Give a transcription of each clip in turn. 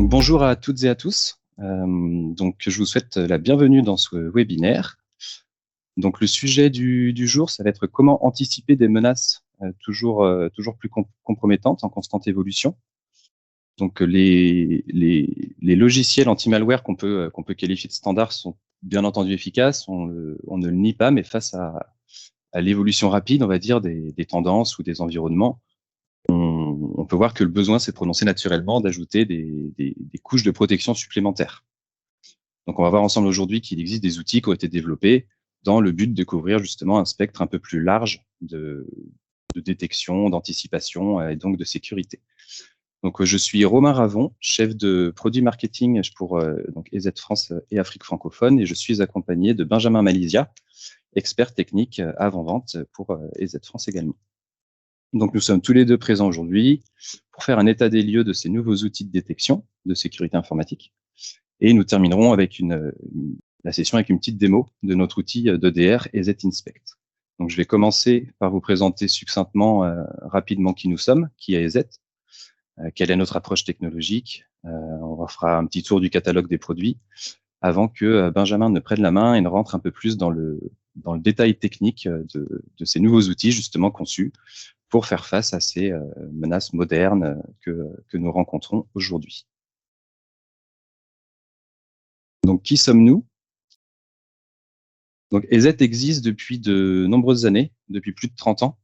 Donc bonjour à toutes et à tous. Donc je vous souhaite la bienvenue dans ce webinaire. Donc le sujet du jour, ça va être comment anticiper des menaces toujours plus compromettantes en constante évolution. Donc les logiciels anti-malware qu'on peut qualifier de standards sont bien entendu efficaces, on ne le nie pas, mais face à l'évolution rapide, on va dire, des tendances ou des environnements, on peut voir que le besoin s'est prononcé naturellement d'ajouter des couches de protection supplémentaires. Donc, on va voir ensemble aujourd'hui qu'il existe des outils qui ont été développés dans le but de couvrir justement un spectre un peu plus large de détection, d'anticipation et donc de sécurité. Donc, je suis Romain Ravon, chef de produit marketing pour donc EZ France et Afrique francophone, et je suis accompagné de Benjamin Malizia, expert technique avant-vente pour EZ France également. Donc, nous sommes tous les deux présents aujourd'hui pour faire un état des lieux de ces nouveaux outils de détection de sécurité informatique. Et nous terminerons avec la session avec une petite démo de notre outil d'EDR EZ Inspect. Donc, je vais commencer par vous présenter succinctement, rapidement qui nous sommes, qui est EZ, quelle est notre approche technologique. On fera un petit tour du catalogue des produits avant que Benjamin ne prenne la main et ne rentre un peu plus dans le détail technique de ces nouveaux outils justement conçus pour faire face à ces menaces modernes que nous rencontrons aujourd'hui. Donc, qui sommes-nous? Donc, EZ existe depuis de nombreuses années, depuis plus de 30 ans.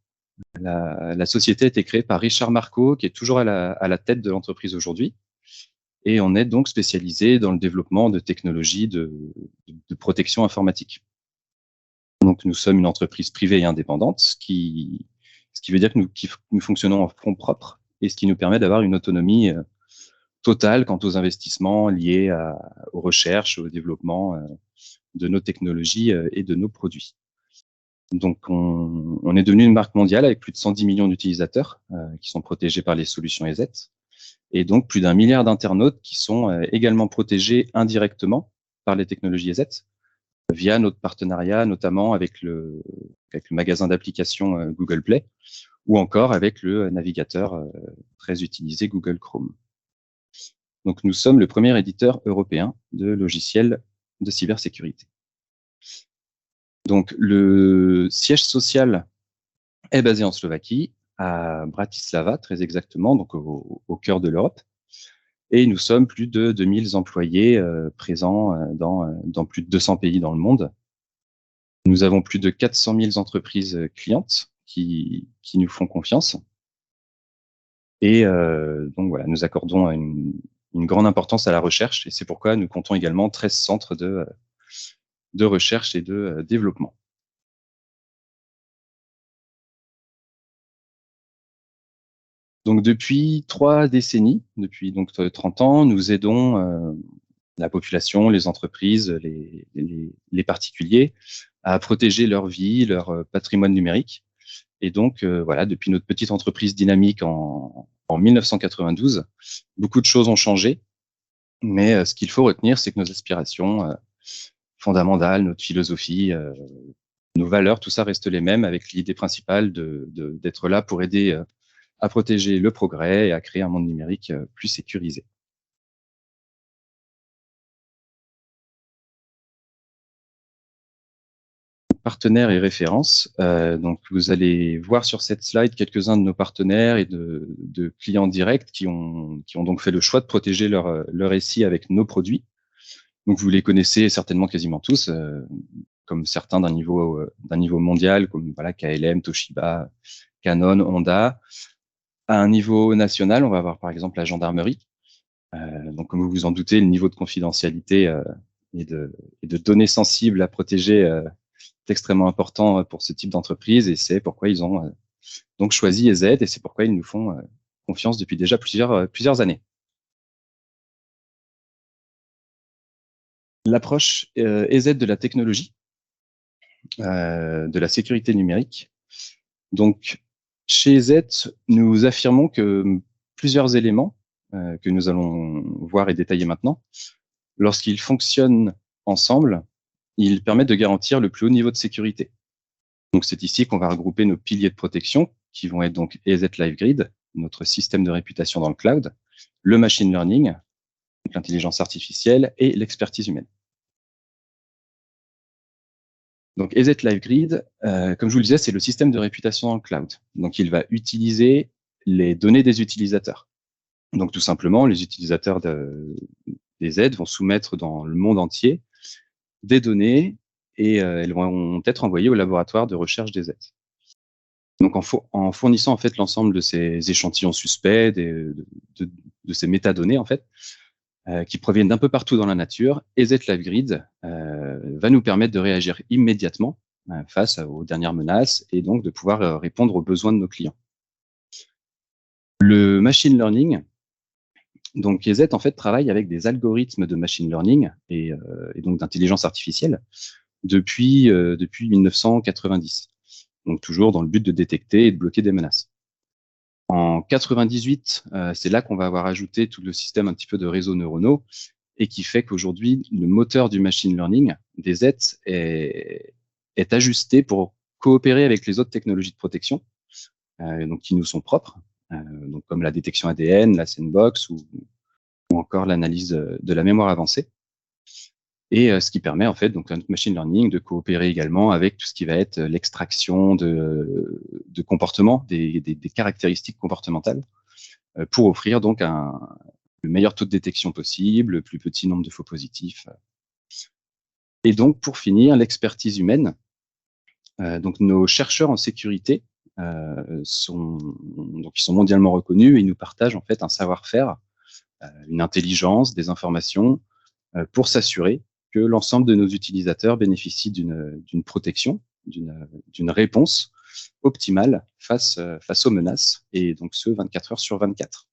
La société a été créée par Richard Marco, qui est toujours à la tête de l'entreprise aujourd'hui. Et on est donc spécialisé dans le développement de technologies de protection informatique. Donc, nous sommes une entreprise privée et indépendante, ce qui veut dire que nous fonctionnons en fonds propres et ce qui nous permet d'avoir une autonomie totale quant aux investissements liés aux recherches, au développement de nos technologies et de nos produits. Donc, on est devenu une marque mondiale avec plus de 110 millions d'utilisateurs qui sont protégés par les solutions EZ et donc plus d'1 milliard d'internautes qui sont également protégés indirectement par les technologies EZ via notre partenariat, notamment avec le magasin d'applications Google Play ou encore avec le navigateur très utilisé Google Chrome. Donc, nous sommes le premier éditeur européen de logiciels de cybersécurité. Donc, le siège social est basé en Slovaquie, à Bratislava, très exactement, donc au cœur de l'Europe. Et nous sommes plus de 2000 employés présents dans plus de 200 pays dans le monde. Nous avons plus de 400 000 entreprises clientes qui nous font confiance. Et donc voilà, nous accordons une grande importance à la recherche et c'est pourquoi nous comptons également 13 centres de recherche et de développement. Donc depuis 3 décennies, depuis donc 30 ans, nous aidons la population, les entreprises, les particuliers à protéger leur vie, leur patrimoine numérique. Et donc voilà, depuis notre petite entreprise dynamique en 1992, beaucoup de choses ont changé. Mais ce qu'il faut retenir, c'est que nos aspirations fondamentales, notre philosophie, nos valeurs, tout ça reste les mêmes avec l'idée principale d'être là pour aider à protéger le progrès et à créer un monde numérique plus sécurisé. Partenaires et références. Donc, vous allez voir sur cette slide quelques-uns de nos partenaires et de clients directs qui ont donc fait le choix de protéger leur SI avec nos produits. Donc, vous les connaissez certainement quasiment tous, comme certains d'un niveau mondial, comme voilà KLM, Toshiba, Canon, Honda. À un niveau national, on va avoir par exemple la gendarmerie. Donc, comme vous vous en doutez, le niveau de confidentialité et de données sensibles à protéger est extrêmement important pour ce type d'entreprise et c'est pourquoi ils ont donc choisi EZ et c'est pourquoi ils nous font confiance depuis déjà plusieurs années. L'approche EZ de la technologie, de la sécurité numérique. Donc, chez EZ, nous affirmons que plusieurs éléments que nous allons voir et détailler maintenant, lorsqu'ils fonctionnent ensemble, ils permettent de garantir le plus haut niveau de sécurité. Donc, c'est ici qu'on va regrouper nos piliers de protection, qui vont être donc EZ Live Grid, notre système de réputation dans le cloud, le machine learning, l'intelligence artificielle et l'expertise humaine. Donc EZ Live Grid, comme je vous le disais, c'est le système de réputation dans le cloud. Donc il va utiliser les données des utilisateurs. Donc tout simplement, les utilisateurs des aides vont soumettre dans le monde entier des données et elles vont être envoyées au laboratoire de recherche des aides. Donc en fournissant en fait l'ensemble de ces échantillons suspects, de ces métadonnées en fait, qui proviennent d'un peu partout dans la nature, EZ Live Grid va nous permettre de réagir immédiatement face aux dernières menaces et donc de pouvoir répondre aux besoins de nos clients. Le machine learning, donc EZ en fait travaille avec des algorithmes de machine learning et donc d'intelligence artificielle depuis 1990. Donc toujours dans le but de détecter et de bloquer des menaces. En 98, c'est là qu'on va avoir ajouté tout le système un petit peu de réseaux neuronaux et qui fait qu'aujourd'hui, le moteur du machine learning, des ETH, est ajusté pour coopérer avec les autres technologies de protection, donc qui nous sont propres, donc comme la détection ADN, la sandbox ou encore l'analyse de la mémoire avancée. Et ce qui permet en fait donc à notre machine learning de coopérer également avec tout ce qui va être l'extraction de comportements, des caractéristiques comportementales, pour offrir donc le meilleur taux de détection possible, le plus petit nombre de faux positifs. Et donc pour finir, l'expertise humaine. Donc nos chercheurs en sécurité ils sont mondialement reconnus et ils nous partagent en fait un savoir-faire, une intelligence, des informations pour s'assurer que l'ensemble de nos utilisateurs bénéficient d'une protection, d'une réponse optimale face aux menaces, et donc ce 24 heures sur 24.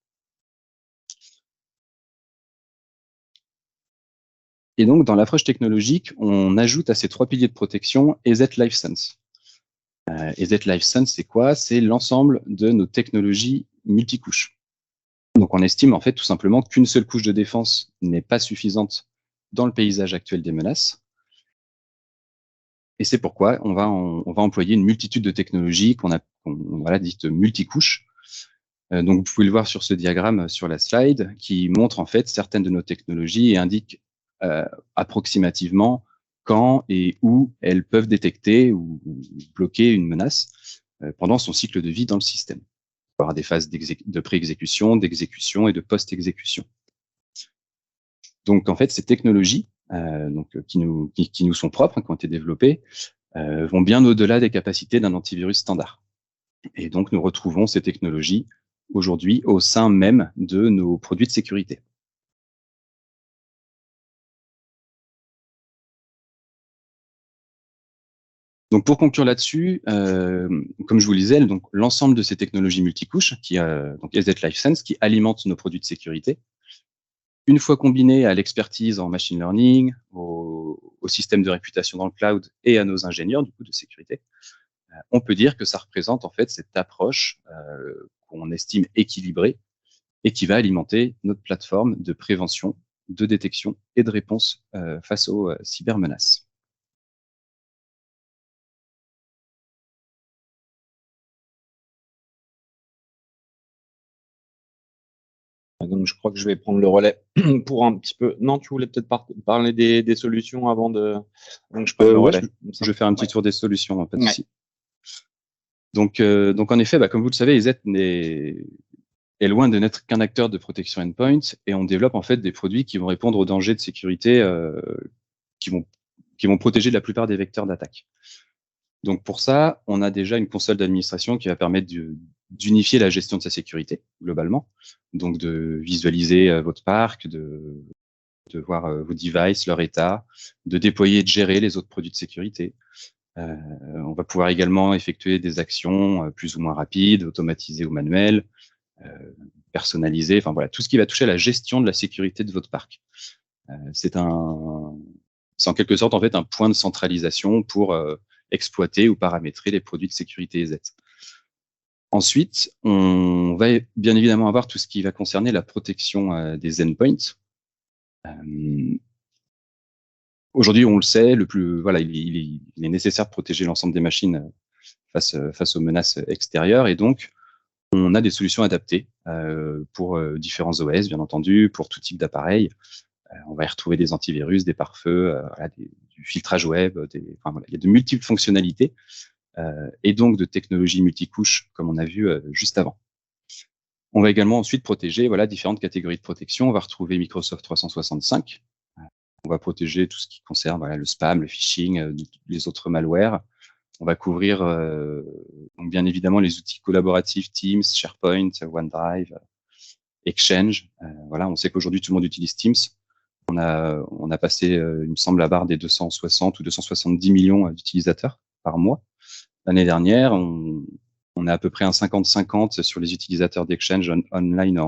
Et donc, dans l'approche technologique, on ajoute à ces 3 piliers de protection EZ Life Sense. EZ Life Sense, c'est quoi? C'est l'ensemble de nos technologies multicouches. Donc, on estime en fait tout simplement qu'une seule couche de défense n'est pas suffisante dans le paysage actuel des menaces. Et c'est pourquoi on va employer une multitude de technologies qu'on voilà, dites multicouches. Donc, vous pouvez le voir sur ce diagramme sur la slide qui montre en fait certaines de nos technologies et indique approximativement quand et où elles peuvent détecter ou bloquer une menace pendant son cycle de vie dans le système. Il y aura des phases de pré-exécution, d'exécution et de post-exécution. Donc, en fait, ces technologies qui nous sont propres, qui ont été développées, vont bien au-delà des capacités d'un antivirus standard. Et donc, nous retrouvons ces technologies aujourd'hui au sein même de nos produits de sécurité. Donc, pour conclure là-dessus, comme je vous le disais, donc l'ensemble de ces technologies multicouches, donc EZ Life Sense, qui alimentent nos produits de sécurité, une fois combinées à l'expertise en machine learning, au système de réputation dans le cloud et à nos ingénieurs du coup de sécurité, on peut dire que ça représente en fait cette approche qu'on estime équilibrée et qui va alimenter notre plateforme de prévention, de détection et de réponse face aux cybermenaces. Donc, je crois que je vais prendre le relais pour un petit peu. Non, tu voulais peut-être parler des solutions avant de. Donc, je prends le relais. Je vais faire un petit tour des solutions, pas de souci. Donc, en effet, comme vous le savez, EZ est loin de n'être qu'un acteur de protection endpoint, et on développe en fait des produits qui vont répondre aux dangers de sécurité qui vont protéger la plupart des vecteurs d'attaque. Donc pour ça, on a déjà une console d'administration qui va permettre d'unifier la gestion de sa sécurité globalement, donc de visualiser votre parc, de voir vos devices, leur état, de déployer et de gérer les autres produits de sécurité. On va pouvoir également effectuer des actions plus ou moins rapides, automatisées ou manuelles, personnalisées, enfin voilà, tout ce qui va toucher à la gestion de la sécurité de votre parc. C'est en quelque sorte en fait un point de centralisation pour exploiter ou paramétrer les produits de sécurité EZ. Ensuite, on va bien évidemment avoir tout ce qui va concerner la protection des endpoints. Aujourd'hui, on le sait, il est nécessaire de protéger l'ensemble des machines face aux menaces extérieures, et donc On a des solutions adaptées pour différents OS, bien entendu, pour tout type d'appareil. On va y retrouver des antivirus, des pare-feux, du filtrage web, voilà, il y a de multiples fonctionnalités et donc de technologies multicouches, comme on a vu juste avant. On va également ensuite protéger différentes catégories de protection. On va retrouver Microsoft 365. On va protéger tout ce qui concerne le spam, le phishing, les autres malwares. On va couvrir donc bien évidemment les outils collaboratifs Teams, SharePoint, OneDrive, Exchange. Voilà, on sait qu'aujourd'hui tout le monde utilise Teams. On a passé, il me semble, la barre des 260 ou 270 millions d'utilisateurs par mois. L'année dernière, on a à peu près un 50-50 sur les utilisateurs d'Exchange online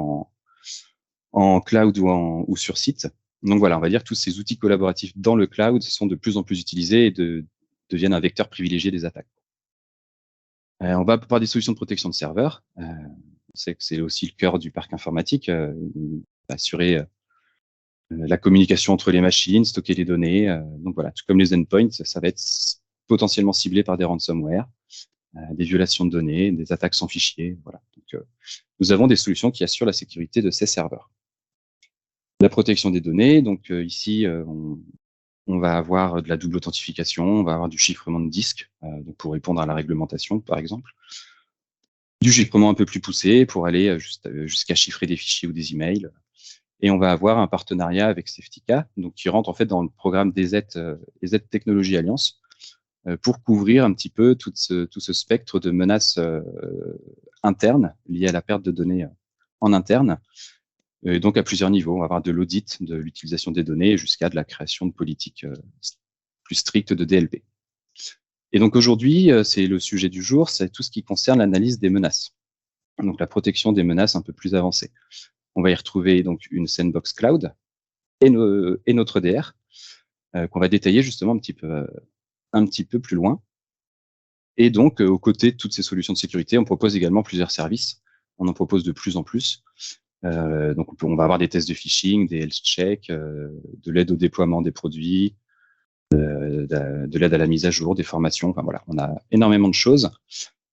en cloud ou sur site. Donc voilà, on va dire que tous ces outils collaboratifs dans le cloud sont de plus en plus utilisés et deviennent un vecteur privilégié des attaques. On va avoir des solutions de protection de serveurs. On sait que c'est aussi le cœur du parc informatique, assurer la communication entre les machines, stocker les données. Donc voilà, tout comme les endpoints, ça va être potentiellement ciblé par des ransomware, des violations de données, des attaques sans fichier. Voilà. Donc, nous avons des solutions qui assurent la sécurité de ces serveurs. La protection des données, donc ici, on va avoir de la double authentification, on va avoir du chiffrement de disque, donc pour répondre à la réglementation, par exemple. Du chiffrement un peu plus poussé pour aller jusqu'à chiffrer des fichiers ou des emails. Et on va avoir un partenariat avec Safetica, donc qui rentre en fait dans le programme DZ Technology Alliance, pour couvrir un petit peu tout ce spectre de menaces internes liées à la perte de données en interne. Et donc à plusieurs niveaux, on va avoir de l'audit de l'utilisation des données jusqu'à de la création de politiques plus strictes de DLP. Et donc aujourd'hui, c'est le sujet du jour, c'est tout ce qui concerne l'analyse des menaces. Donc la protection des menaces un peu plus avancées. On va y retrouver donc une sandbox cloud et notre EDR qu'on va détailler justement un petit peu plus loin. Et donc, aux côtés de toutes ces solutions de sécurité, on propose également plusieurs services. On en propose de plus en plus. Donc, on va avoir des tests de phishing, des health checks, de l'aide au déploiement des produits, de l'aide à la mise à jour, des formations. Enfin voilà, on a énormément de choses.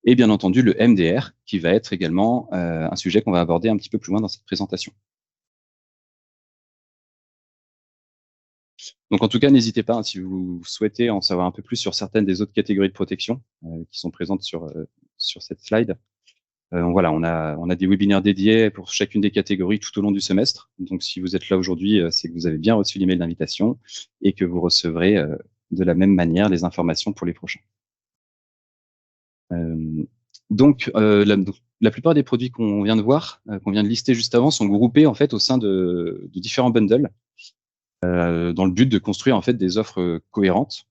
Et bien entendu, le MDR, qui va être également un sujet qu'on va aborder un petit peu plus loin dans cette présentation. Donc en tout cas, n'hésitez pas, si vous souhaitez en savoir un peu plus sur certaines des autres catégories de protection qui sont présentes sur cette slide. Voilà, on a des webinaires dédiés pour chacune des catégories tout au long du semestre. Donc si vous êtes là aujourd'hui, c'est que vous avez bien reçu l'email d'invitation et que vous recevrez de la même manière les informations pour les prochains. Donc la plupart des produits qu'on vient de voir, qu'on vient de lister juste avant, sont groupés en fait au sein de différents bundles. Dans le but de construire en fait des offres cohérentes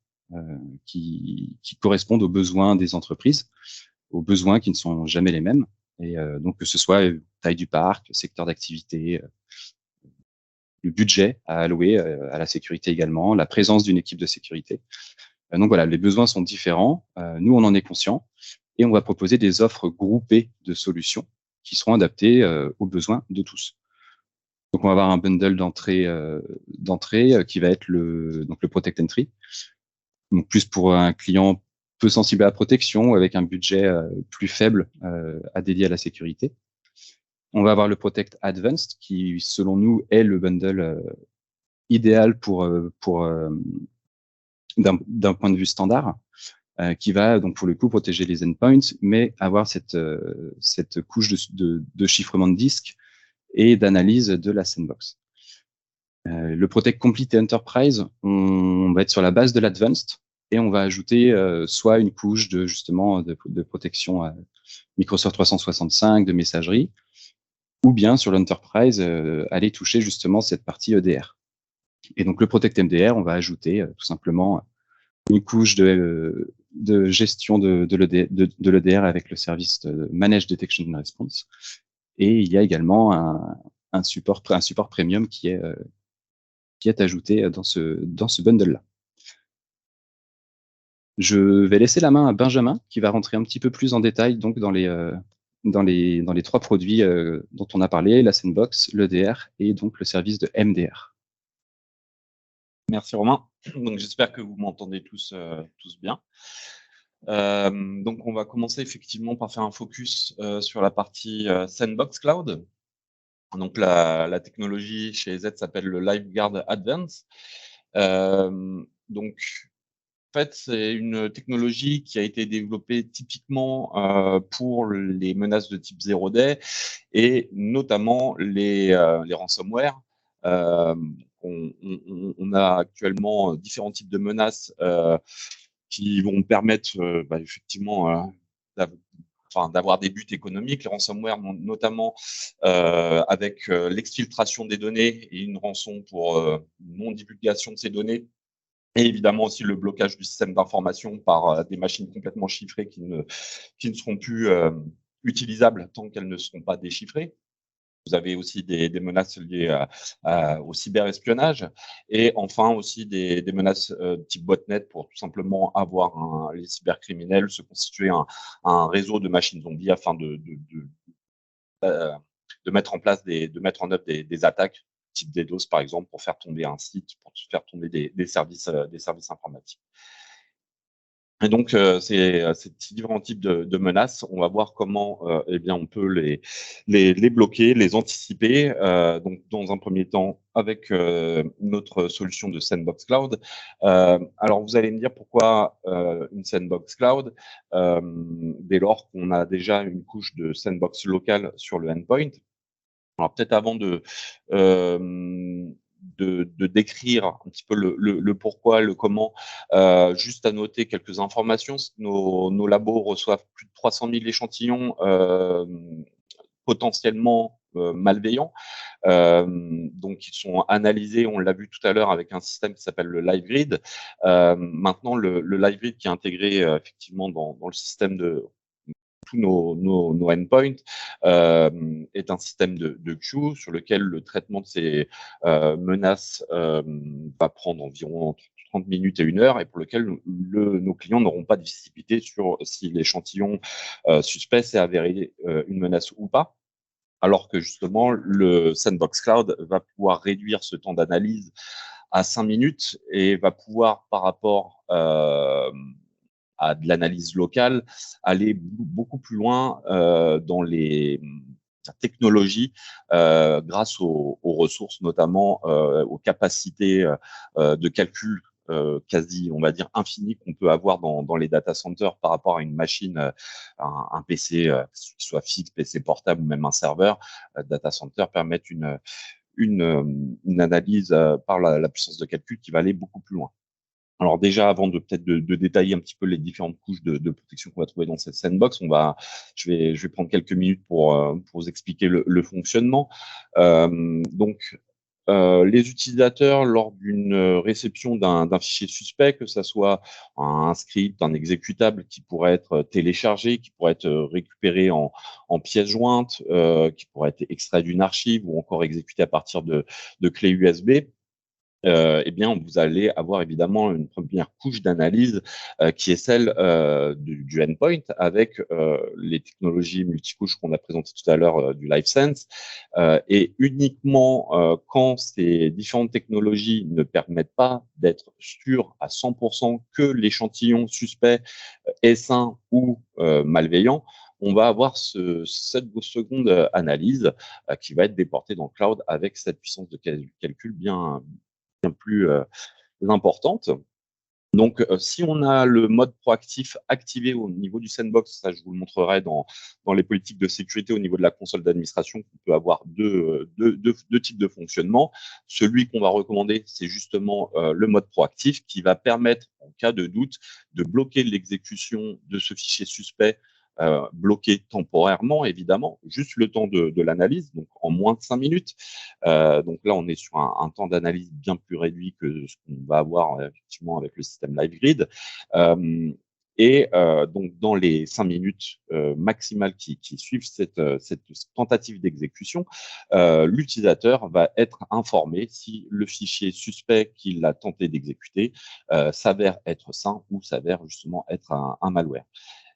qui correspondent aux besoins des entreprises, aux besoins qui ne sont jamais les mêmes. Et donc que ce soit taille du parc, secteur d'activité, le budget à allouer à la sécurité également, la présence d'une équipe de sécurité. Donc voilà, les besoins sont différents. Nous, on en est conscient et on va proposer des offres groupées de solutions qui seront adaptées aux besoins de tous. Donc, on va avoir un bundle d'entrée qui va être le Protect Entry. Donc, plus pour un client peu sensible à la protection, avec un budget plus faible à dédier à la sécurité. On va avoir le Protect Advanced, qui, selon nous, est le bundle idéal d'un point de vue standard, qui va donc pour le coup protéger les endpoints, mais avoir cette couche de chiffrement de disque et d'analyse de la sandbox. Le Protect Complete Enterprise, on va être sur la base de l'Advanced et on va ajouter soit une couche de protection Microsoft 365, de messagerie, ou bien sur l'Enterprise, aller toucher justement cette partie EDR. Et donc le Protect MDR, on va ajouter tout simplement une couche de gestion de l'EDR avec le service de Managed Detection and Response. Et il y a également un support premium qui est ajouté dans ce bundle-là. Je vais laisser la main à Benjamin, qui va rentrer un petit peu plus en détail donc dans les trois produits dont on a parlé, la Sandbox, l'EDR et donc le service de MDR. Merci Romain. Donc j'espère que vous m'entendez tous bien. Donc, on va commencer effectivement par faire un focus sur la partie Sandbox Cloud. Donc, la technologie chez Z s'appelle le LiveGuard Advance. Donc, en fait, c'est une technologie qui a été développée typiquement pour les menaces de type zero day et notamment les ransomware. On a actuellement différents types de menaces qui vont permettre effectivement d'avoir des buts économiques. Les ransomware, notamment avec l'exfiltration des données et une rançon pour non-divulgation de ces données. Et évidemment aussi le blocage du système d'information par des machines complètement chiffrées qui ne seront plus utilisables tant qu'elles ne seront pas déchiffrées. Vous avez aussi des menaces liées au cyberespionnage et enfin aussi des menaces type botnet pour tout simplement avoir les cybercriminels se constituer un réseau de machines zombies afin de mettre en œuvre des attaques type DDoS par exemple pour faire tomber un site, pour faire tomber des services informatiques. Et donc, ces différents types de menaces, on va voir comment on peut les bloquer, les anticiper. Donc, dans un premier temps, avec notre solution de Sandbox Cloud. Alors, vous allez me dire pourquoi une Sandbox Cloud dès lors qu'on a déjà une couche de Sandbox local sur le endpoint. Alors, peut-être avant de décrire un petit peu le pourquoi, le comment. Juste à noter quelques informations. Nos labos reçoivent plus de 300 000 échantillons potentiellement malveillants. Donc, ils sont analysés, on l'a vu tout à l'heure, avec un système qui s'appelle le LiveGrid. Maintenant, le LiveGrid qui est intégré effectivement dans le système de tous nos endpoints est un système de queue sur lequel le traitement de ces menaces va prendre environ 30 minutes et 1 heure et pour lequel nos clients n'auront pas de visibilité sur si l'échantillon suspect s'est avéré une menace ou pas. Alors que justement, le Sandbox Cloud va pouvoir réduire ce temps d'analyse à 5 minutes et va pouvoir, par rapport à de l'analyse locale, aller beaucoup plus loin dans les technologies grâce aux ressources, notamment aux capacités de calcul quasi, on va dire, infinies qu'on peut avoir dans les data centers par rapport à une machine, un PC, soit fixe, PC portable ou même un serveur. Data center permettent une analyse par la puissance de calcul qui va aller beaucoup plus loin. Alors déjà, avant de peut-être de détailler un petit peu les différentes couches de protection qu'on va trouver dans cette sandbox, je vais prendre quelques minutes pour vous expliquer le fonctionnement. Donc, les utilisateurs, lors d'une réception d'un fichier suspect, que ça soit un script, un exécutable qui pourrait être téléchargé, qui pourrait être récupéré en pièces jointes, qui pourrait être extrait d'une archive ou encore exécuté à partir de clés USB, vous allez avoir évidemment une première couche d'analyse qui est celle du endpoint avec les technologies multicouches qu'on a présentées tout à l'heure du LiveSense. Et uniquement quand ces différentes technologies ne permettent pas d'être sûr à 100% que l'échantillon suspect est sain ou malveillant, on va avoir cette seconde analyse qui va être déportée dans le cloud avec cette puissance de calcul bien plus importante. Donc, si on a le mode proactif activé au niveau du sandbox, ça je vous le montrerai dans les politiques de sécurité au niveau de la console d'administration, on peut avoir deux types de fonctionnement. Celui qu'on va recommander, c'est justement le mode proactif qui va permettre, en cas de doute, de bloquer l'exécution de ce fichier suspect, bloqué temporairement, évidemment, juste le temps de l'analyse, donc en moins de 5 minutes. Donc là, on est sur un temps d'analyse bien plus réduit que ce qu'on va avoir effectivement avec le système LiveGrid. Donc, dans les 5 minutes maximales qui suivent cette tentative d'exécution, l'utilisateur va être informé si le fichier suspect qu'il a tenté d'exécuter s'avère être sain ou s'avère justement être un malware.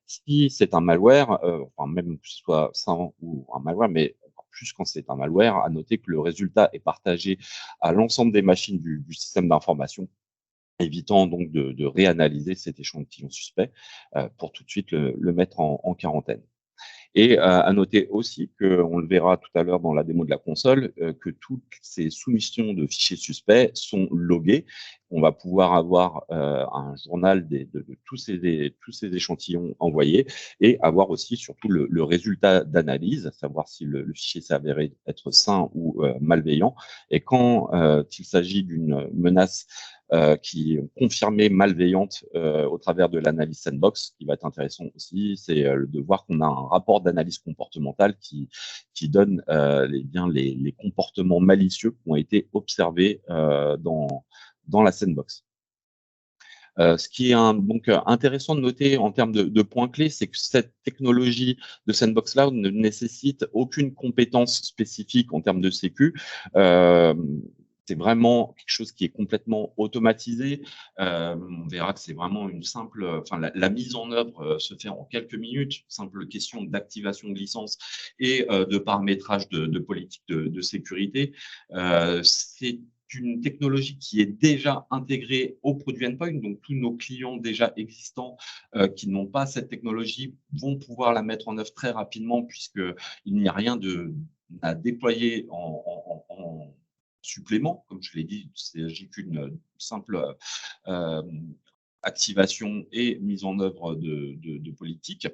Si c'est un malware, même que ce soit sain ou un malware, mais encore plus quand c'est un malware, à noter que le résultat est partagé à l'ensemble des machines du système d'information. évitant donc de réanalyser cet échantillon suspect pour tout de suite le mettre en quarantaine. Et à noter aussi qu'on le verra tout à l'heure dans la démo de la console, que toutes ces soumissions de fichiers suspects sont loguées. On va pouvoir avoir un journal de tous ces échantillons envoyés et avoir aussi surtout le résultat d'analyse, savoir si le fichier s'est avéré être sain ou malveillant. Et quand il s'agit d'une menace qui est confirmée malveillante au travers de l'analyse sandbox. Ce qui va être intéressant aussi, c'est de voir qu'on a un rapport d'analyse comportementale qui donne les comportements malicieux qui ont été observés dans la sandbox. Ce qui est donc intéressant de noter en termes de points clés, c'est que cette technologie de Sandbox Cloud ne nécessite aucune compétence spécifique en termes de sécu. C'est vraiment quelque chose qui est complètement automatisé. On verra que c'est vraiment une simple, enfin la mise en œuvre se fait en quelques minutes, simple question d'activation de licence et de paramétrage de politique de sécurité. C'est une technologie qui est déjà intégrée au produit endpoint, donc tous nos clients déjà existants qui n'ont pas cette technologie vont pouvoir la mettre en œuvre très rapidement puisqu'il n'y a rien à déployer en supplément. Comme je l'ai dit, il ne s'agit qu'une simple activation et mise en œuvre de politique.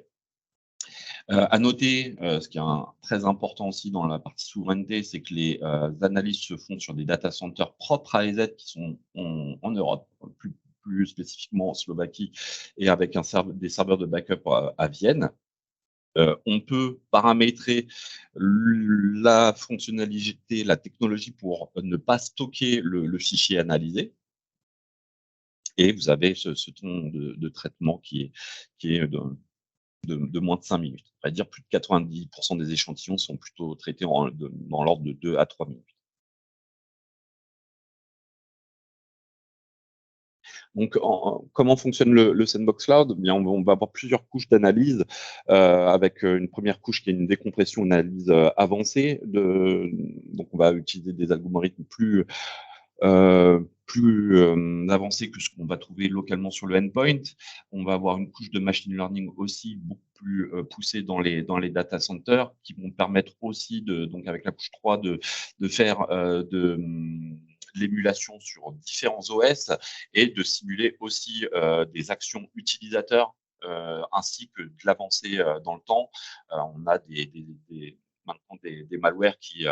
À noter, ce qui est très important aussi dans la partie souveraineté, c'est que les analyses se font sur des data centers propres à EZ qui sont en Europe, plus spécifiquement en Slovaquie, et avec des serveurs de backup à Vienne. On peut paramétrer la fonctionnalité, la technologie pour ne pas stocker le fichier analysé. Et vous avez ce temps de traitement qui est de moins de 5 minutes. On va dire plus de 90% des échantillons sont plutôt traités dans l'ordre de 2 à 3 minutes. Donc, comment fonctionne le Sandbox Cloud? Bien, on va avoir plusieurs couches d'analyse avec une première couche qui est une décompression, une analyse avancée. Donc, on va utiliser des algorithmes plus avancés que ce qu'on va trouver localement sur le endpoint. On va avoir une couche de machine learning aussi beaucoup plus poussée dans les data centers qui vont permettre aussi, donc avec la couche 3, de faire de l'émulation sur différents OS et de simuler aussi des actions utilisateurs ainsi que de l'avancée dans le temps. On a maintenant des malwares qui,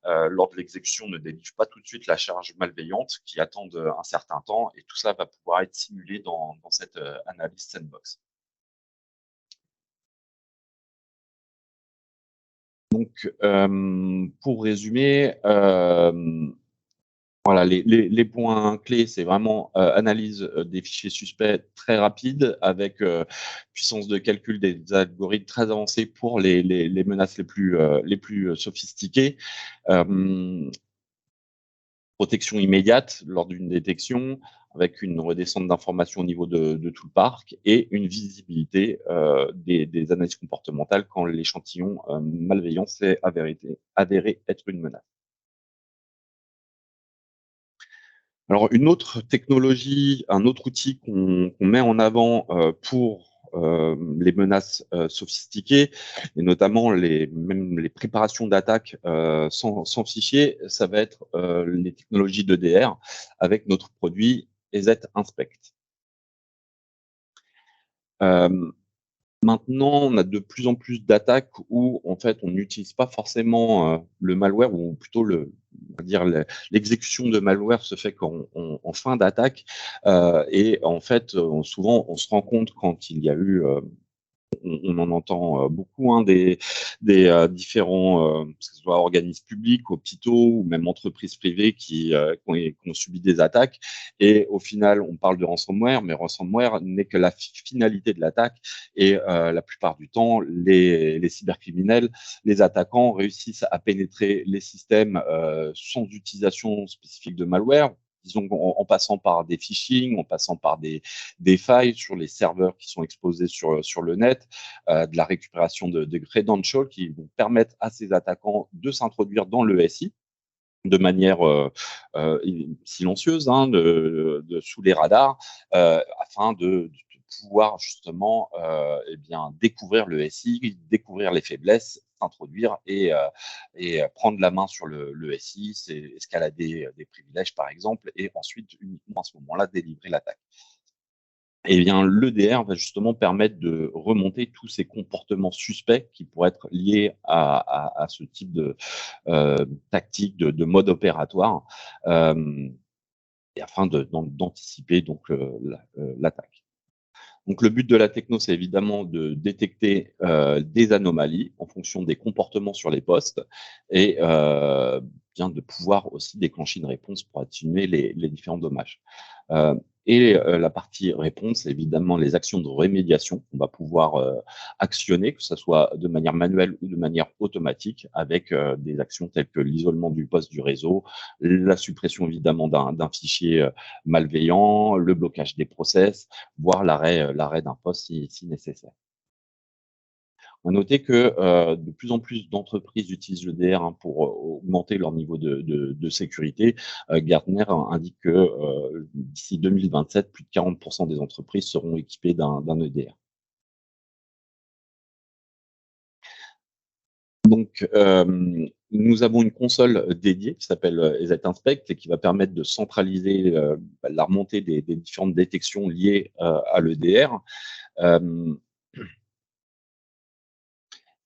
lors de l'exécution, ne délivrent pas tout de suite la charge malveillante, qui attendent un certain temps, et tout ça va pouvoir être simulé dans cette analyse sandbox. Donc, pour résumer, voilà, les points clés, c'est vraiment analyse des fichiers suspects très rapide avec puissance de calcul des algorithmes très avancés pour les menaces les plus sophistiquées. Protection immédiate lors d'une détection avec une redescente d'informations au niveau de tout le parc et une visibilité des analyses comportementales quand l'échantillon malveillant s'est avéré être une menace. Alors, une autre technologie, un autre outil qu'on met en avant pour les menaces sophistiquées, et notamment même les préparations d'attaques sans fichier, ça va être les technologies d'EDR avec notre produit EZ Inspect. Maintenant, on a de plus en plus d'attaques où, en fait, on n'utilise pas forcément le malware, ou plutôt on va dire l'exécution de malware se fait en fin d'attaque. Et en fait, souvent, on se rend compte quand il y a eu on en entend beaucoup des différents, que ce soit organismes publics, hôpitaux ou même entreprises privées qui ont subi des attaques. Et au final, on parle de ransomware, mais ransomware n'est que la finalité de l'attaque. Et la plupart du temps, les cybercriminels, les attaquants réussissent à pénétrer les systèmes sans utilisation spécifique de malware. Disons en passant par des phishing, en passant par des failles sur les serveurs qui sont exposés sur le net, de la récupération de credentials qui vont permettre à ces attaquants de s'introduire dans le SI de manière silencieuse, hein, sous les radars, afin de pouvoir justement découvrir le SI, découvrir les faiblesses, s'introduire et prendre la main sur le SI, c'est escalader des privilèges par exemple, et ensuite uniquement à ce moment-là délivrer l'attaque. Eh bien, l'EDR va justement permettre de remonter tous ces comportements suspects qui pourraient être liés à ce type de tactique, de mode opératoire, euh, et afin d'anticiper donc l'attaque. Donc le but de la techno, c'est évidemment de détecter des anomalies en fonction des comportements sur les postes et bien de pouvoir aussi déclencher une réponse pour atténuer les différents dommages. Euh, la partie réponse, c'est évidemment les actions de rémédiation qu'on va pouvoir actionner, que ce soit de manière manuelle ou de manière automatique, avec des actions telles que l'isolement du poste du réseau, la suppression évidemment d'un fichier malveillant, le blocage des process, voire l'arrêt d'un poste si nécessaire. On va noter que de plus en plus d'entreprises utilisent l'EDR pour augmenter leur niveau de sécurité. Gartner indique que d'ici 2027, plus de 40% des entreprises seront équipées d'un EDR. Donc, nous avons une console dédiée qui s'appelle EZ Inspect et qui va permettre de centraliser la remontée des différentes détections liées à l'EDR.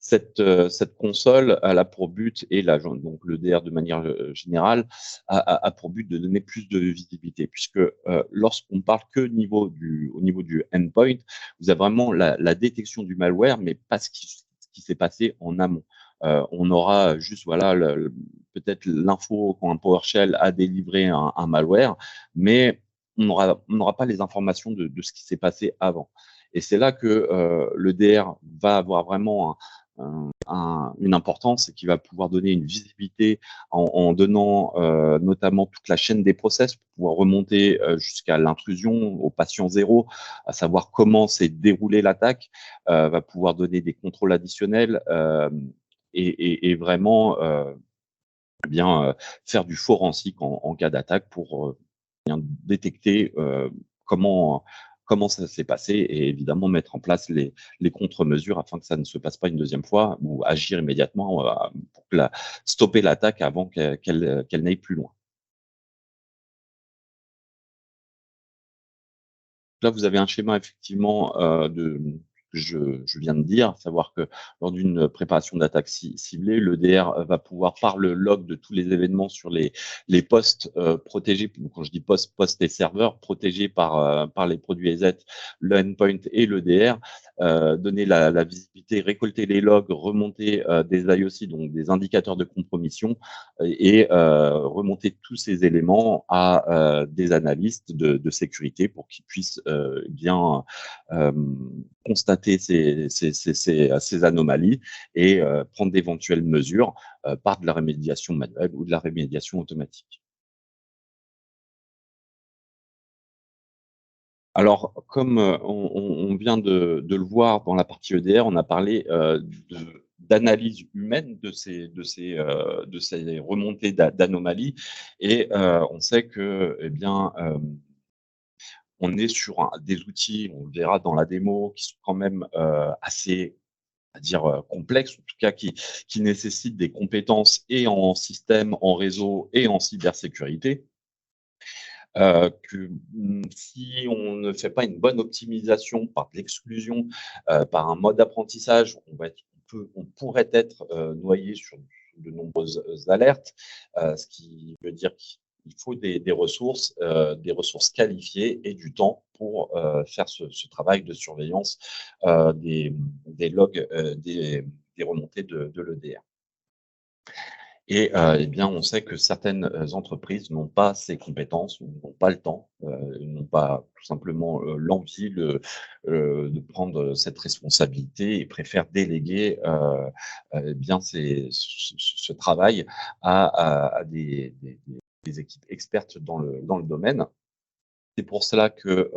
Cette console, elle a pour but, et donc l'EDR de manière générale, a pour but de donner plus de visibilité, puisque lorsqu'on parle que au niveau du endpoint, vous avez vraiment la détection du malware, mais pas ce qui s'est passé en amont. On aura juste voilà peut-être l'info quand un PowerShell a délivré un malware, mais on n'aura pas les informations de ce qui s'est passé avant. Et c'est là que l'EDR va avoir vraiment une importance et qui va pouvoir donner une visibilité en donnant notamment toute la chaîne des process pour pouvoir remonter jusqu'à l'intrusion, au patient zéro, à savoir comment s'est déroulée l'attaque, va pouvoir donner des contrôles additionnels et vraiment faire du forensique en cas d'attaque pour bien détecter comment ça s'est passé et évidemment mettre en place les contre-mesures afin que ça ne se passe pas une deuxième fois ou agir immédiatement pour stopper l'attaque avant qu'elle n'aille plus loin. Là, vous avez un schéma effectivement que je viens de dire, à savoir que lors d'une préparation d'attaque ciblée, l'EDR va pouvoir, par le log de tous les événements sur les postes protégés, quand je dis poste et serveur, protégés par les produits EZ, le endpoint et l'EDR, donner la visibilité, récolter les logs, remonter des IOC, donc des indicateurs de compromission, et remonter tous ces éléments à des analystes de sécurité pour qu'ils puissent bien constater ces anomalies et prendre d'éventuelles mesures par de la rémédiation manuelle ou de la rémédiation automatique. Alors, comme on vient de le voir dans la partie EDR, on a parlé d'analyse humaine de ces remontées d'anomalies, et on sait que, eh bien, on est sur des outils, on le verra dans la démo, qui sont quand même assez, à dire, complexes, en tout cas qui nécessitent des compétences et en système, en réseau et en cybersécurité. Si on ne fait pas une bonne optimisation par de l'exclusion, par un mode d'apprentissage, on pourrait être noyé sur de nombreuses alertes, ce qui veut dire qu'il faut des ressources qualifiées et du temps pour faire ce travail de surveillance des logs, des remontées de l'EDR. Et eh bien, on sait que certaines entreprises n'ont pas ces compétences, n'ont pas le temps, n'ont pas tout simplement l'envie de prendre cette responsabilité et préfèrent déléguer bien ce travail à des équipes expertes dans le domaine. C'est pour cela que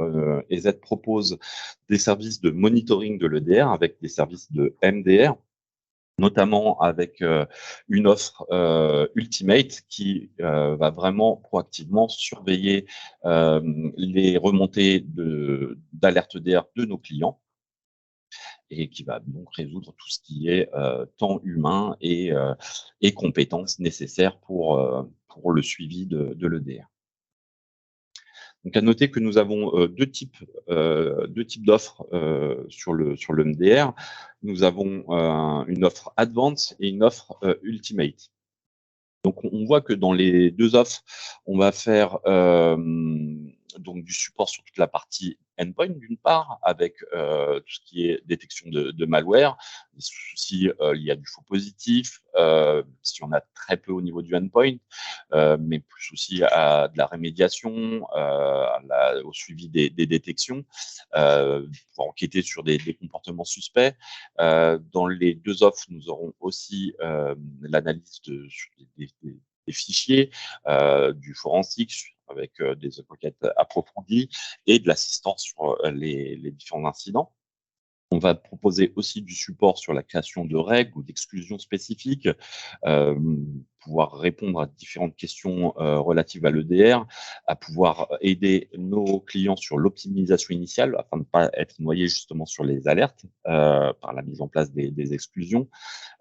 EZ propose des services de monitoring de l'EDR avec des services de MDR. notamment avec une offre Ultimate qui va vraiment proactivement surveiller les remontées d'alerte DR de nos clients et qui va donc résoudre tout ce qui est temps humain et compétences nécessaires pour le suivi de l'EDR. Donc, à noter que nous avons deux types d'offres sur le MDR. Nous avons une offre Advanced et une offre Ultimate. Donc, on voit que dans les deux offres, on va faire donc du support sur toute la partie endpoint d'une part, avec tout ce qui est détection de malware, des soucis liés à du faux positif, si on a très peu au niveau du endpoint, mais plus aussi à de la rémédiation, au suivi des détections, pour enquêter sur des comportements suspects. Dans les deux offres, nous aurons aussi l'analyse des fichiers, du forensique avec des requêtes approfondies et de l'assistance sur les différents incidents. On va proposer aussi du support sur la création de règles ou d'exclusions spécifiques, pouvoir répondre à différentes questions relatives à l'EDR, à pouvoir aider nos clients sur l'optimisation initiale afin de ne pas être noyés justement sur les alertes par la mise en place des exclusions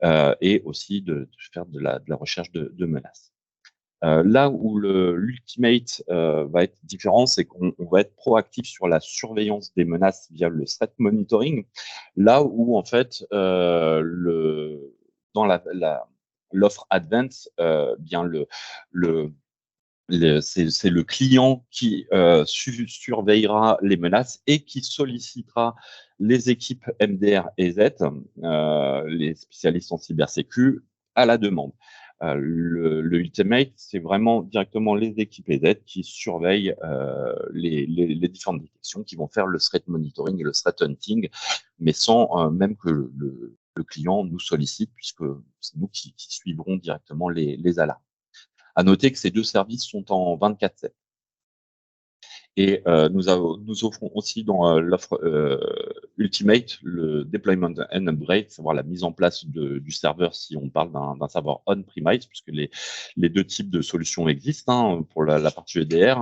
et aussi de faire de la recherche de menaces. Là où l'Ultimate va être différent, c'est qu'on va être proactif sur la surveillance des menaces via le threat monitoring. Là où, en fait, dans l'offre Advance, bien c'est le client qui surveillera les menaces et qui sollicitera les équipes MDR et Z, les spécialistes en cybersécu, à la demande. Le Ultimate, c'est vraiment directement les équipes EZ qui surveillent les différentes détections, qui vont faire le threat monitoring et le threat hunting, mais sans même que le client nous sollicite, puisque c'est nous qui suivrons directement les alarmes. À noter que ces deux services sont en 24/7. Et nous offrons aussi dans l'offre Ultimate le deployment and upgrade, savoir la mise en place du serveur si on parle d'un serveur on-premise, puisque les deux types de solutions existent pour la partie EDR,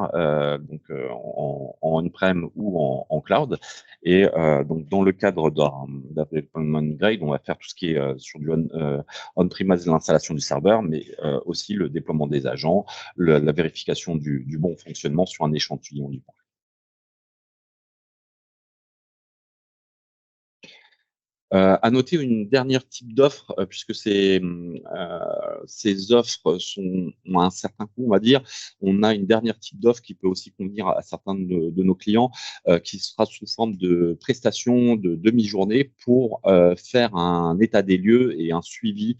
donc en on-prem ou en cloud. Et donc dans le cadre d'un deployment upgrade, on va faire tout ce qui est sur du on-premise, l'installation du serveur, mais aussi le déploiement des agents, la vérification du bon fonctionnement sur un échantillon du parc. À noter une dernière type d'offre, puisque ces offres ont un certain coût, on va dire. On a une dernière type d'offre qui peut aussi convenir à certains de nos clients, qui sera sous forme de prestation de demi-journée pour faire un état des lieux et un suivi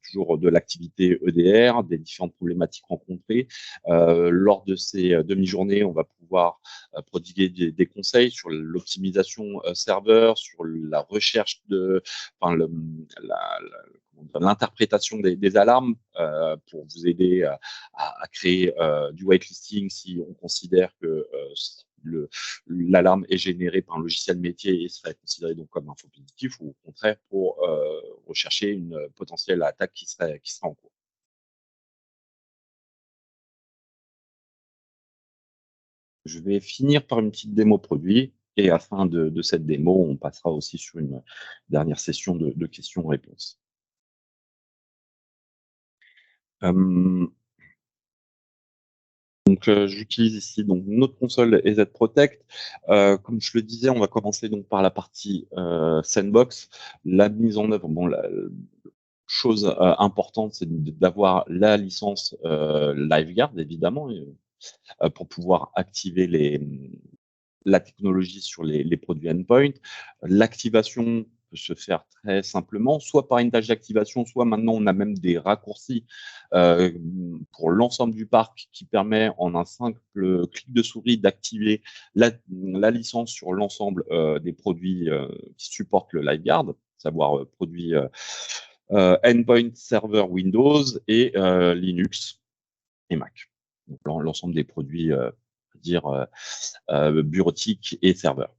toujours de l'activité EDR, des différentes problématiques rencontrées. Lors de ces demi-journées, on va pouvoir prodiguer des conseils sur l'optimisation serveur, sur la recherche l'interprétation des alarmes pour vous aider à créer du whitelisting si on considère que l'alarme est générée par un logiciel métier et serait considérée donc comme un faux positif, ou au contraire pour rechercher une potentielle attaque qui serait en cours. Je vais finir par une petite démo produit et à la fin de cette démo, on passera aussi sur une dernière session de questions-réponses. Donc, j'utilise ici donc notre console EZ Protect. Comme je le disais, on va commencer donc par la partie sandbox. La mise en œuvre, bon, la chose importante, c'est d'avoir la licence LiveGuard, évidemment, pour pouvoir activer la technologie sur les produits endpoint. L'activation peut se faire très simplement, soit par une tâche d'activation, soit maintenant on a même des raccourcis pour l'ensemble du parc qui permet en un simple clic de souris d'activer la licence sur l'ensemble des produits qui supportent le LiveGuard, savoir produits endpoint, server Windows et Linux et Mac. Donc l'ensemble des produits bureautique et serveur.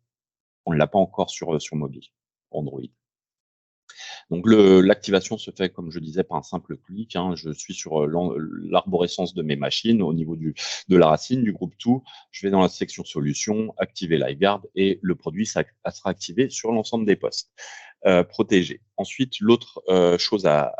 On ne l'a pas encore sur mobile, Android. Donc l'activation se fait, comme je disais, par un simple clic. Je suis sur l'arborescence de mes machines au niveau de la racine du groupe tout. Je vais dans la section solutions, activer LiveGuard et le produit sera activé sur l'ensemble des postes protégés. Ensuite, l'autre chose à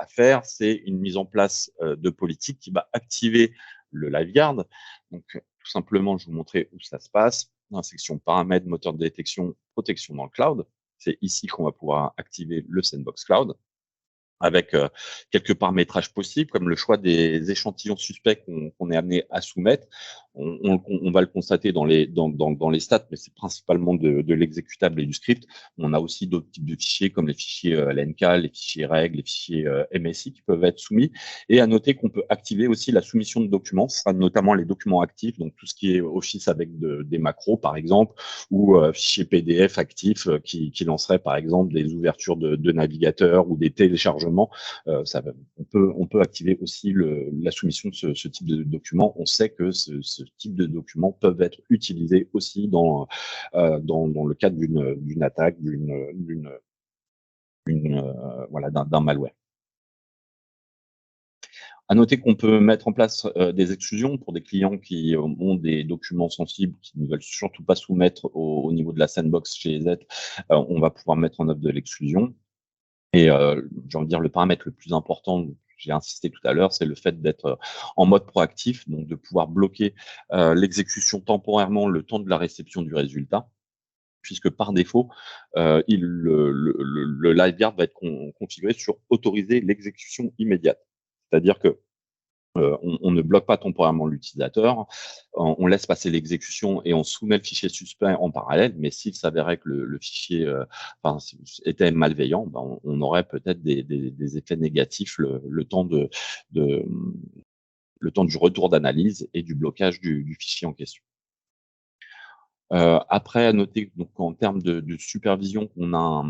faire, c'est une mise en place de politique qui va activer le LiveGuard. Donc, tout simplement, je vais vous montrer où ça se passe. Dans la section paramètres, moteur de détection, protection dans le cloud. C'est ici qu'on va pouvoir activer le Sandbox Cloud avec quelques paramétrages possibles, comme le choix des échantillons suspects qu'on est amené à soumettre. On va le constater dans les stats, mais c'est principalement de l'exécutable et du script. On a aussi d'autres types de fichiers, comme les fichiers LNK, les fichiers règles, les fichiers MSI qui peuvent être soumis. Et à noter qu'on peut activer aussi la soumission de documents, ce sera notamment les documents actifs, donc tout ce qui est Office avec des macros, par exemple, ou fichiers PDF actifs qui lanceraient, par exemple, des ouvertures de navigateurs ou des téléchargements. On peut activer aussi la soumission de ce type de document. On sait que ce type de documents peuvent être utilisés aussi dans le cadre d'une attaque, d'un malware. À noter qu'on peut mettre en place des exclusions pour des clients qui ont des documents sensibles, qui ne veulent surtout pas soumettre au niveau de la sandbox chez Z. On va pouvoir mettre en œuvre de l'exclusion. Et j'ai envie de dire, le paramètre le plus important, j'ai insisté tout à l'heure, c'est le fait d'être en mode proactif, donc de pouvoir bloquer l'exécution temporairement le temps de la réception du résultat, puisque par défaut, le LiveGuard va être configuré sur autoriser l'exécution immédiate. C'est-à-dire que on ne bloque pas temporairement l'utilisateur, on laisse passer l'exécution et on soumet le fichier suspect en parallèle, mais s'il s'avérait que le fichier était malveillant, on aurait peut-être des effets négatifs le temps du retour d'analyse et du blocage du fichier en question. Après, à noter donc en termes de supervision, qu'on a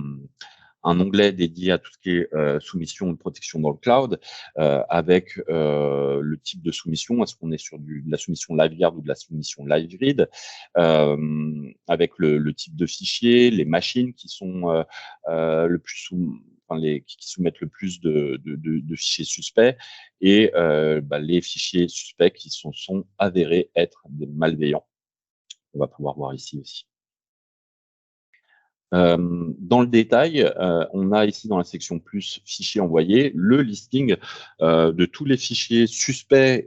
un onglet dédié à tout ce qui est soumission ou protection dans le cloud, avec le type de soumission. Est-ce qu'on est sur de la soumission LiveGuard ou de la soumission LiveGrid, avec le type de fichier, les machines qui sont le plus qui soumettent le plus de fichiers suspects et les fichiers suspects qui sont avérés être des malveillants. On va pouvoir voir ici aussi. Dans le détail, on a ici dans la section plus fichiers envoyés, le listing de tous les fichiers suspects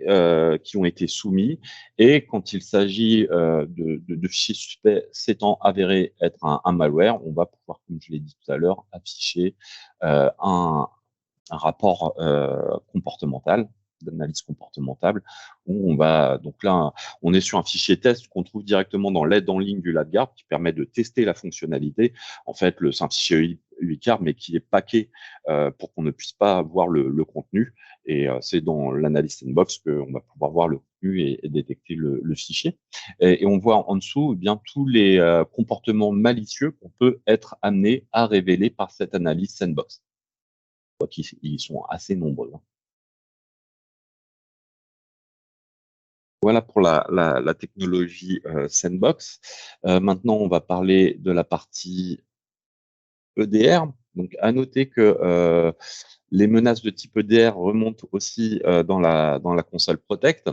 qui ont été soumis. Et quand il s'agit de fichiers suspects s'étant avérés être un malware, on va pouvoir, comme je l'ai dit tout à l'heure, afficher un rapport comportemental, d'analyse comportementale, où on va, donc là, on est sur un fichier test qu'on trouve directement dans l'aide en ligne du LiveGuard qui permet de tester la fonctionnalité. En fait, c'est un fichier UICAR, mais qui est packé pour qu'on ne puisse pas voir le contenu. Et c'est dans l'analyse sandbox qu'on va pouvoir voir le contenu et détecter le fichier. Et on voit en dessous bien tous les comportements malicieux qu'on peut être amené à révéler par cette analyse sandbox. Ils sont assez nombreux. Voilà pour la technologie Sandbox. Maintenant, on va parler de la partie EDR. Donc, à noter que les menaces de type EDR remontent aussi dans la console Protect.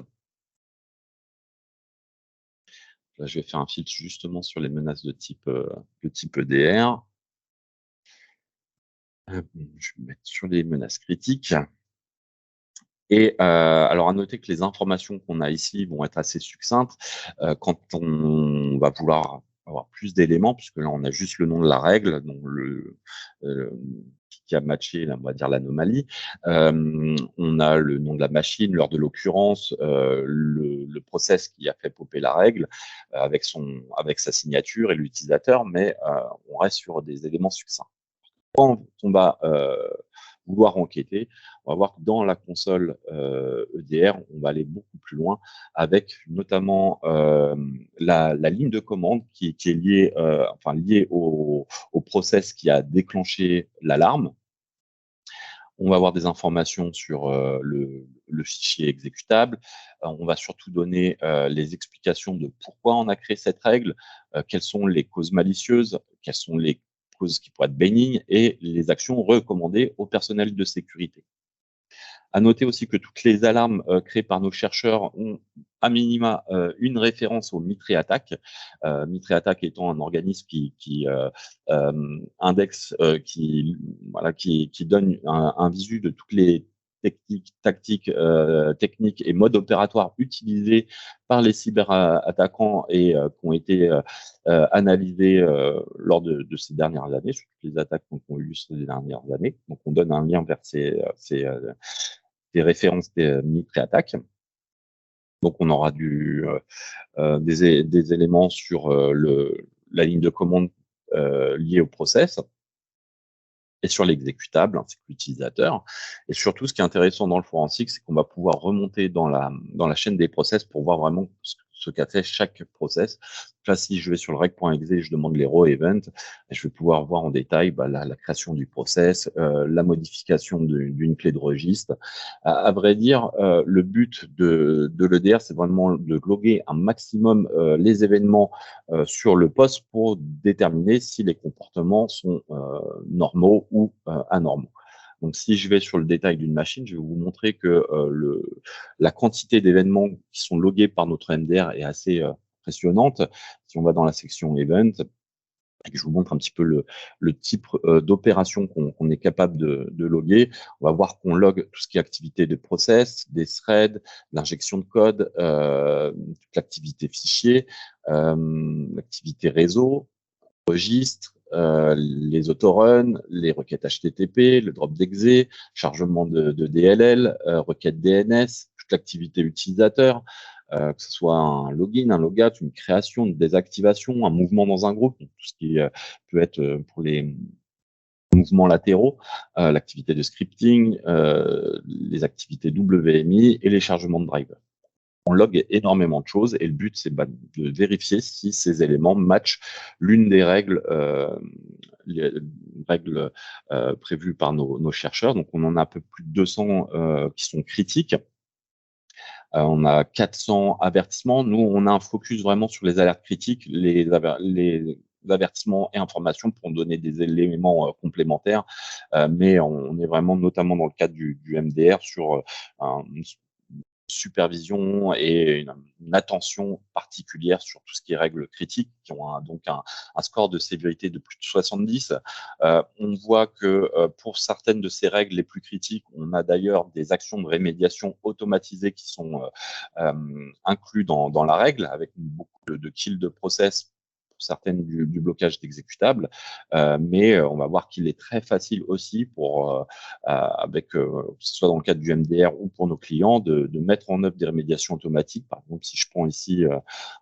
Là, je vais faire un filtre justement sur les menaces de type EDR. Je vais me mettre sur les menaces critiques. Et alors à noter que les informations qu'on a ici vont être assez succinctes quand on va vouloir avoir plus d'éléments, puisque là on a juste le nom de la règle, donc qui a matché, là, on va dire l'anomalie. On a le nom de la machine, l'heure de l'occurrence, le process qui a fait popper la règle avec sa signature et l'utilisateur, mais on reste sur des éléments succincts. Quand on va vouloir enquêter, on va voir que dans la console EDR, on va aller beaucoup plus loin avec notamment la ligne de commande qui est liée, liée au process qui a déclenché l'alarme. On va avoir des informations sur le fichier exécutable. On va surtout donner les explications de pourquoi on a créé cette règle, quelles sont les causes malicieuses, quels sont les causes qui pourraient être bénignes et les actions recommandées au personnel de sécurité. À noter aussi que toutes les alarmes créées par nos chercheurs ont à minima une référence au Mitre Attack. Mitre Attack étant un organisme qui indexe, qui donne un visu de toutes les techniques et modes opératoires utilisés par les cyberattaquants et qui ont été analysés lors de ces dernières années, sur toutes les attaques qui ont eu lieu ces dernières années. Donc, on donne un lien vers des références des Mitre Attack. Donc, on aura des éléments sur la ligne de commande liée au process et sur l'exécutable, ainsi que l'utilisateur. Et surtout, ce qui est intéressant dans le forensique, c'est qu'on va pouvoir remonter dans la chaîne des process pour voir vraiment ce qu'a fait chaque process. Là, si je vais sur le rec.exe et je demande les raw events, je vais pouvoir voir en détail la création du process, la modification d'une clé de registre. À vrai dire, le but de l'EDR, c'est vraiment de loguer un maximum les événements sur le poste pour déterminer si les comportements sont normaux ou anormaux. Donc, si je vais sur le détail d'une machine, je vais vous montrer que la quantité d'événements qui sont logués par notre MDR est assez impressionnante. Si on va dans la section Event, et que je vous montre un petit peu le type d'opération qu'on est capable de loguer, on va voir qu'on log tout ce qui est activité de process, des threads, l'injection de code, toute l'activité fichier, l'activité réseau, registre, les autoruns, les requêtes HTTP, le drop d'exe, chargement de DLL, requête DNS, toute l'activité utilisateur, que ce soit un login, un logout, une création, une désactivation, un mouvement dans un groupe, tout ce qui peut être pour les mouvements latéraux, l'activité de scripting, les activités WMI et les chargements de drivers. On log énormément de choses et le but, c'est de vérifier si ces éléments matchent l'une des règles, prévues par nos chercheurs. Donc, on en a un peu plus de 200 qui sont critiques. On a 400 avertissements. Nous, on a un focus vraiment sur les alertes critiques, les avertissements et informations pour donner des éléments complémentaires. Mais on est vraiment, notamment dans le cadre du MDR, sur une supervision et une attention particulière sur tout ce qui est règles critiques, qui ont donc un score de sévérité de plus de 70. On voit que pour certaines de ces règles les plus critiques, on a d'ailleurs des actions de rémédiation automatisées qui sont inclus dans la règle, avec beaucoup de kills de process, certaines du blocage d'exécutables, mais on va voir qu'il est très facile aussi pour, que ce soit dans le cadre du MDR ou pour nos clients, de mettre en œuvre des rémédiations automatiques. Par exemple, si je prends ici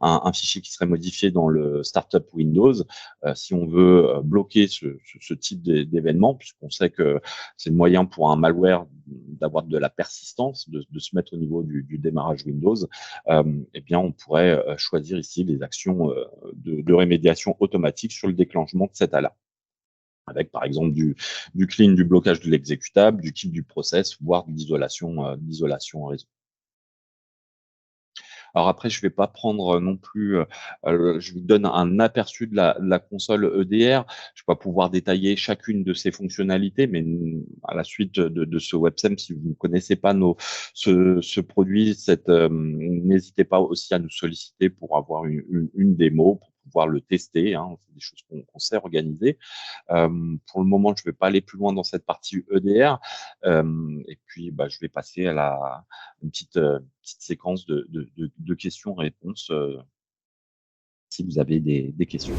un fichier qui serait modifié dans le startup Windows, si on veut bloquer ce type d'événement, puisqu'on sait que c'est le moyen pour un malware d'avoir de la persistance, de se mettre au niveau du démarrage Windows, eh bien, on pourrait choisir ici les actions de rémédiation automatique sur le déclenchement de cette alarme, avec par exemple du clean, du blocage de l'exécutable, du kill du process, voire de l'isolation en réseau. Alors après, je ne vais pas prendre non plus, je vous donne un aperçu de la console EDR. Je ne vais pas pouvoir détailler chacune de ses fonctionnalités, mais à la suite de ce websem, si vous ne connaissez pas ce produit, n'hésitez pas aussi à nous solliciter pour avoir une démo, pour pouvoir le tester. C'est des choses qu'on sait organiser. Pour le moment, je ne vais pas aller plus loin dans cette partie EDR. Et puis, je vais passer à une petite séquence de questions-réponses si vous avez des questions.